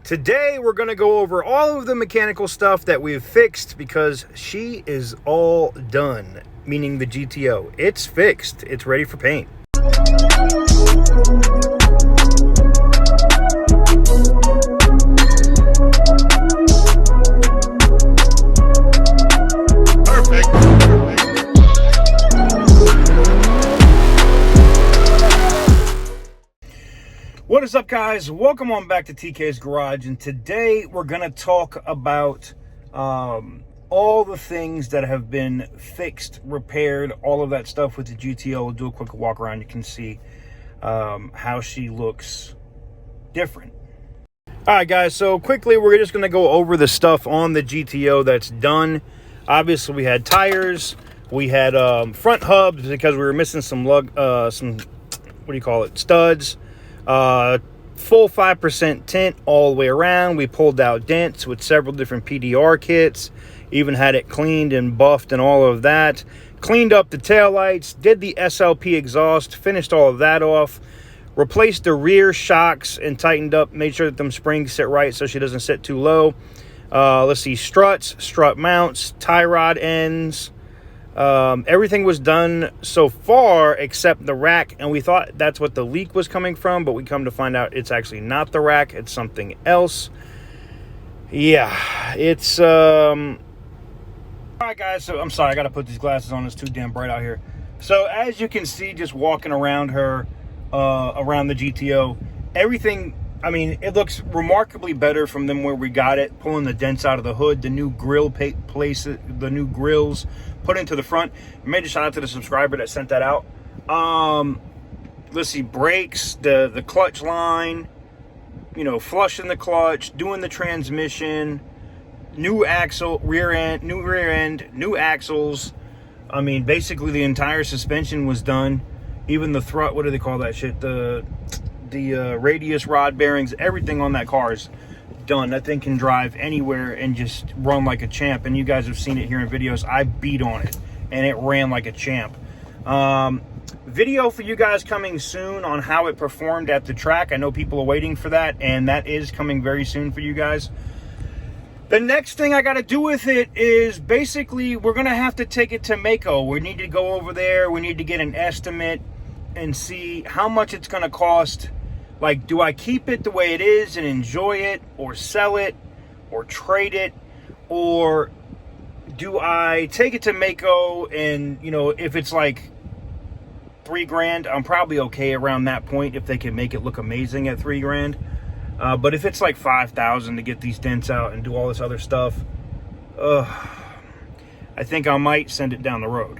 Today, we're going to go over all of the mechanical stuff that we've fixed because she is all done, meaning the GTO. It's fixed. It's ready for paint. What is up, guys? Welcome on back to TK's Garage, and today we're going to talk about all the things that have been fixed, repaired, all of that stuff with the GTO. We'll do a quick walk around. You can see how she looks different. All right, guys, so quickly we're just going to go over the stuff on the GTO that's done. Obviously, we had tires, we had front hubs because we were missing some studs. Full 5% tint all the way around. We pulled out dents with several different PDR kits, even had it cleaned and buffed and all of that. Cleaned up the taillights, did the SLP exhaust, finished all of that off, replaced the rear shocks and tightened up, made sure that them springs sit right so she doesn't sit too low. Let's see, struts, strut mounts, tie rod ends. Everything was done so far except the rack, and we thought that's what the leak was coming from, but we come to find out it's actually not the rack, it's something else. Yeah, it's all right, guys, so I'm sorry, I gotta put these glasses on, it's too damn bright out here. So as you can see, just walking around her, around the GTO, everything, I mean, it looks remarkably better from them where we got it, pulling the dents out of the hood, the new grill places, the new grills put into the front. Made a shout out to the subscriber that sent that out. Let's see, brakes, the clutch line, you know, flushing the clutch, doing the transmission, new axle, rear end, new axles. I mean, basically the entire suspension was done. Even the what do they call that shit? The radius rod bearings, everything on that car is done. That thing can drive anywhere and just run like a champ, and you guys have seen it here in videos. I beat on it and it ran like a champ. Video for you guys coming soon on how it performed at the track. I know people are waiting for that, and that is coming very soon for you guys. The next thing I got to do with it is basically we're gonna have to take it to Mako. We need to go over there, we need to get an estimate and see how much it's gonna cost. Like, do I keep it the way it is and enjoy it, or sell it, or trade it, or do I take it to Mako and, you know, if it's like $3 grand, I'm probably okay around that point if they can make it look amazing at $3 grand. But if it's like $5,000 to get these dents out and do all this other stuff, I think I might send it down the road.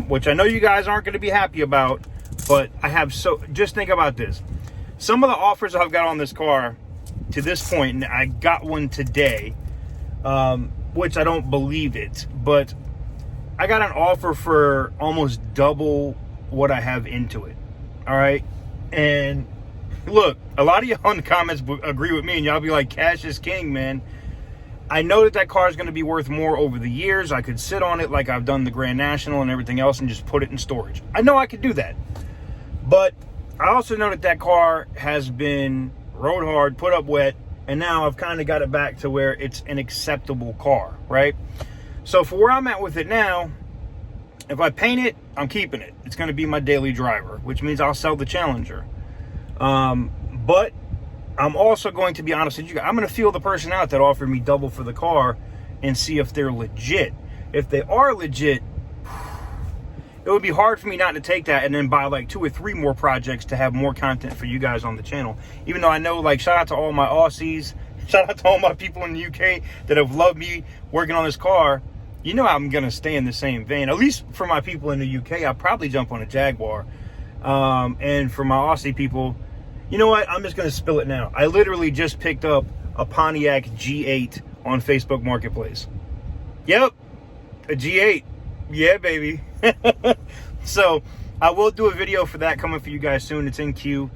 Which I know you guys aren't going to be happy about, but I have just think about this. Some of the offers I've got on this car to this point, and I got one today, which I don't believe it, but I got an offer for almost double what I have into it. All right. And look, a lot of y'all in the comments agree with me, and y'all be like, cash is king, man. I know that car is going to be worth more over the years. I could sit on it like I've done the Grand National and everything else and just put it in storage. I know I could do that. But I also know that car has been rode hard, put up wet, and now I've kind of got it back to where it's an acceptable car, right? So for where I'm at with it now, if I paint it, I'm keeping it. It's going to be my daily driver, which means I'll sell the Challenger. But I'm also going to be honest with you guys. I'm going to feel the person out that offered me double for the car and see if they're legit. If they are legit, it would be hard for me not to take that and then buy like 2 or 3 more projects to have more content for you guys on the channel. Even though I know, like, shout out to all my Aussies, shout out to all my people in the UK that have loved me working on this car. You know I'm going to stay in the same vein. At least for my people in the UK, I'll probably jump on a Jaguar. And for my Aussie people, you know what? I'm just going to spill it now. I literally just picked up a Pontiac G8 on Facebook Marketplace. Yep, a G8. Yeah, baby. So I will do a video for that coming for you guys soon. It's in queue.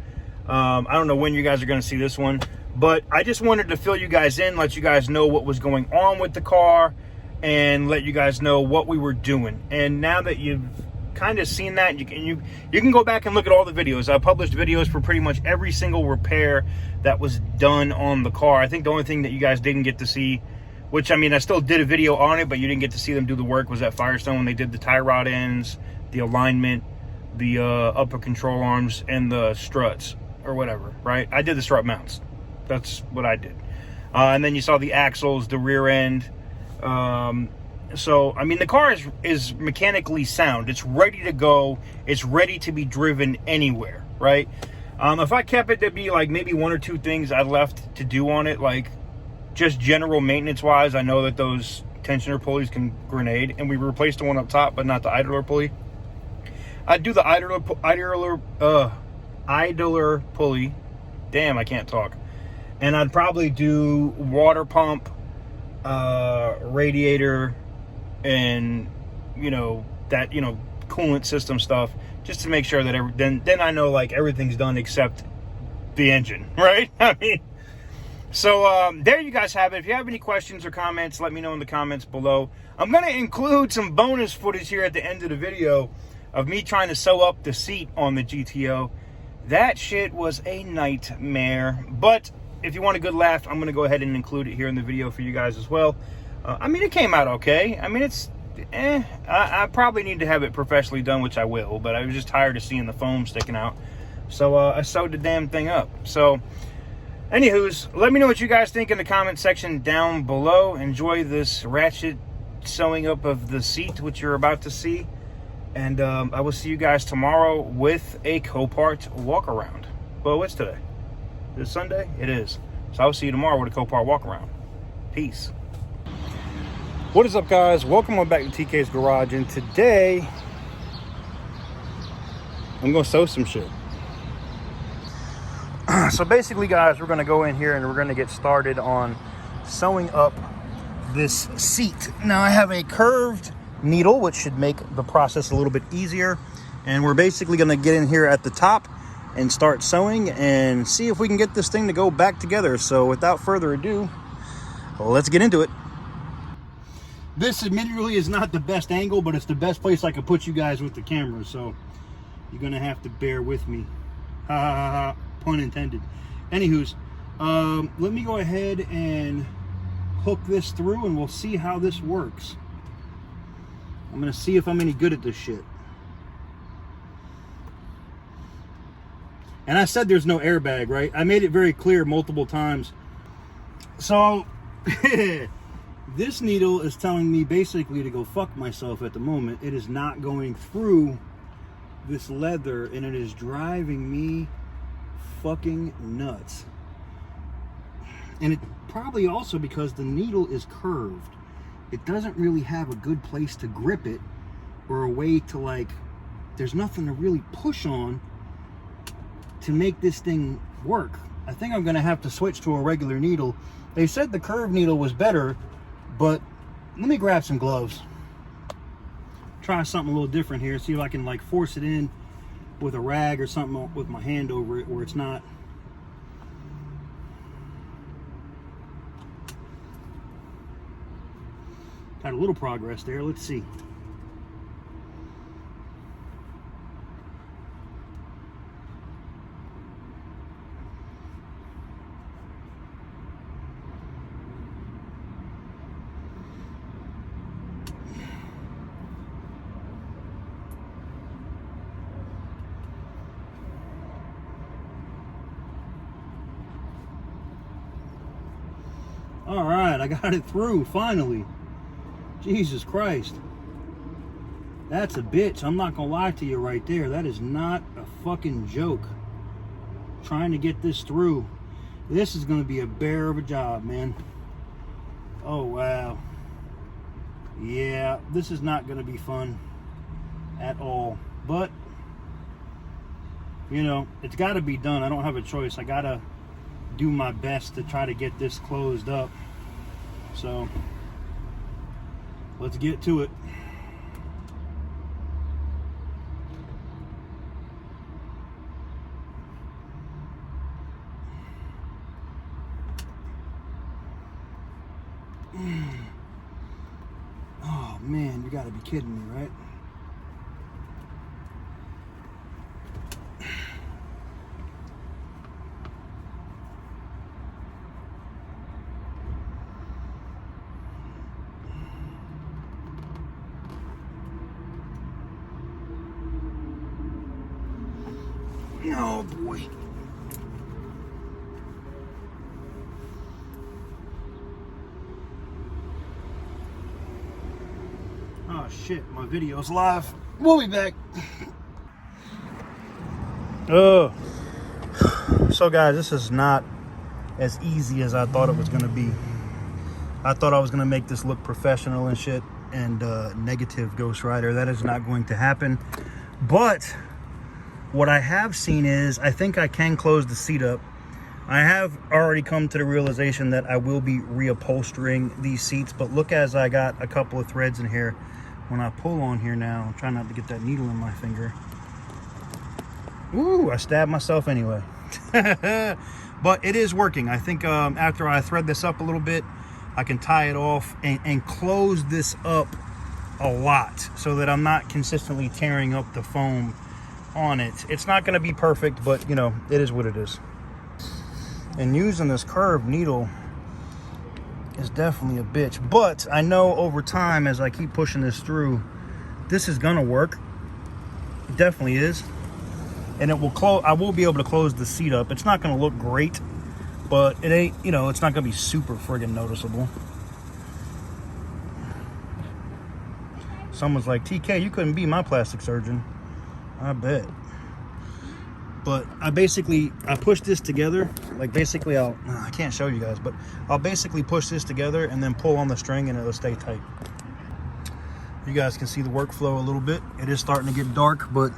I don't know when you guys are going to see this one, but I just wanted to fill you guys in, let you guys know what was going on with the car, and let you guys know what we were doing. And now that you've kind of seen that. You can go back and look at all the videos. I published videos for pretty much every single repair that was done on the car. I think the only thing that you guys didn't get to see, which, I mean, I still did a video on it, but you didn't get to see them do the work, was at Firestone when they did the tie rod ends, the alignment, the upper control arms, and the struts, or whatever, right? I did the strut mounts. That's what I did. And then you saw the axles, the rear end. So, I mean, the car is mechanically sound. It's ready to go. It's ready to be driven anywhere, right? If I kept it, there'd be like maybe one or two things I left to do on it, like just general maintenance wise. I know that those tensioner pulleys can grenade, and we replaced the one up top, but not the idler pulley. I'd do the idler pulley. Damn, I can't talk. And I'd probably do water pump, radiator, and that coolant system stuff, just to make sure that then I know like everything's done except the engine, right? I mean, so there you guys have it. If you have any questions or comments, let me know in the comments below. I'm gonna include some bonus footage here at the end of the video of me trying to sew up the seat on the GTO. That shit was a nightmare, but if you want a good laugh, I'm gonna go ahead and include it here in the video for you guys as well. I mean, it came out okay. I mean, it's I probably need to have it professionally done, which I will, but I was just tired of seeing the foam sticking out, so I sewed the damn thing up. So anywho's, let me know what you guys think in the comment section down below. Enjoy this ratchet sewing up of the seat, which you're about to see. And I will see you guys tomorrow with a Copart walk around. Well, what's today? Is it Sunday? It is. So I will see you tomorrow with a Copart walk around. Peace. What is up, guys? Welcome on back to TK's Garage. And today, I'm going to sew some shit. So basically, guys, we're going to go in here and we're going to get started on sewing up this seat. Now, I have a curved needle, which should make the process a little bit easier, and we're basically going to get in here at the top and start sewing and see if we can get this thing to go back together. So without further ado, let's get into it. This admittedly is not the best angle, but it's the best place I could put you guys with the camera, so you're gonna have to bear with me. Ha ha ha ha, pun intended. Anywho's, let me go ahead and hook this through and we'll see how this works. I'm gonna see if I'm any good at this shit. And I said there's no airbag, right? I made it very clear multiple times. So this needle is telling me basically to go fuck myself at the moment. It is not going through this leather and it is driving me fucking nuts. And it probably also because the needle is curved. It doesn't really have a good place to grip it or a way to, like, there's nothing to really push on to make this thing work. I think I'm gonna have to switch to a regular needle. They said the curved needle was better, but let me grab some gloves. Try something a little different here. See if I can like force it in with a rag or something with my hand over it where it's not. Got a little progress there. Let's see. All right, I got it through finally. Jesus Christ. That's a bitch. I'm not gonna lie to you right there. That is not a fucking joke. Trying to get this through. This is gonna be a bear of a job, man. Oh, wow. Yeah, this is not gonna be fun at all. But, you know, it's gotta be done. I don't have a choice. I gotta do my best to try to get this closed up. So, let's get to it. Oh man, you gotta be kidding me, right? Oh boy. Oh shit, my video's live. We'll be back. Oh. So guys, this is not as easy as I thought it was gonna be. I thought I was gonna make this look professional and shit, and negative Ghost Rider. That is not going to happen. But what I have seen is, I think I can close the seat up. I have already come to the realization that I will be reupholstering these seats, but look, as I got a couple of threads in here. When I pull on here now, I'm trying not to get that needle in my finger. Ooh, I stabbed myself anyway. But it is working. I think after I thread this up a little bit, I can tie it off and close this up a lot so that I'm not consistently tearing up the foam on it. It's not going to be perfect, but you know, it is what it is. And using this curved needle is definitely a bitch, but I know over time, as I keep pushing this through, this is gonna work. It definitely is, and it will close. I will be able to close the seat up. It's not gonna look great, but it ain't, you know, it's not gonna be super friggin' noticeable. Someone's like, TK, you couldn't be my plastic surgeon. I bet. But I push this together, like basically I can't show you guys, but I'll basically push this together and then pull on the string and it'll stay tight. You guys can see the workflow a little bit. It is starting to get dark, but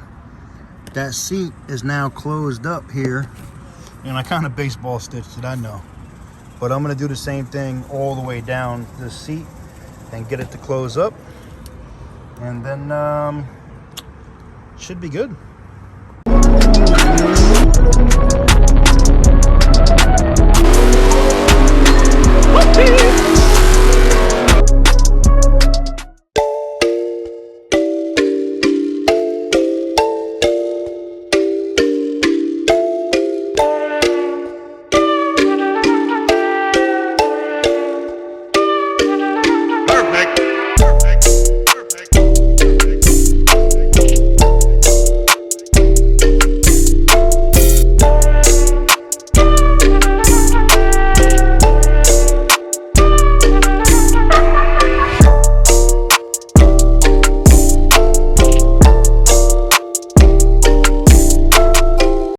that seat is now closed up here, and I kind of baseball stitched it, I know. But I'm gonna do the same thing all the way down the seat and get it to close up, and then should be good.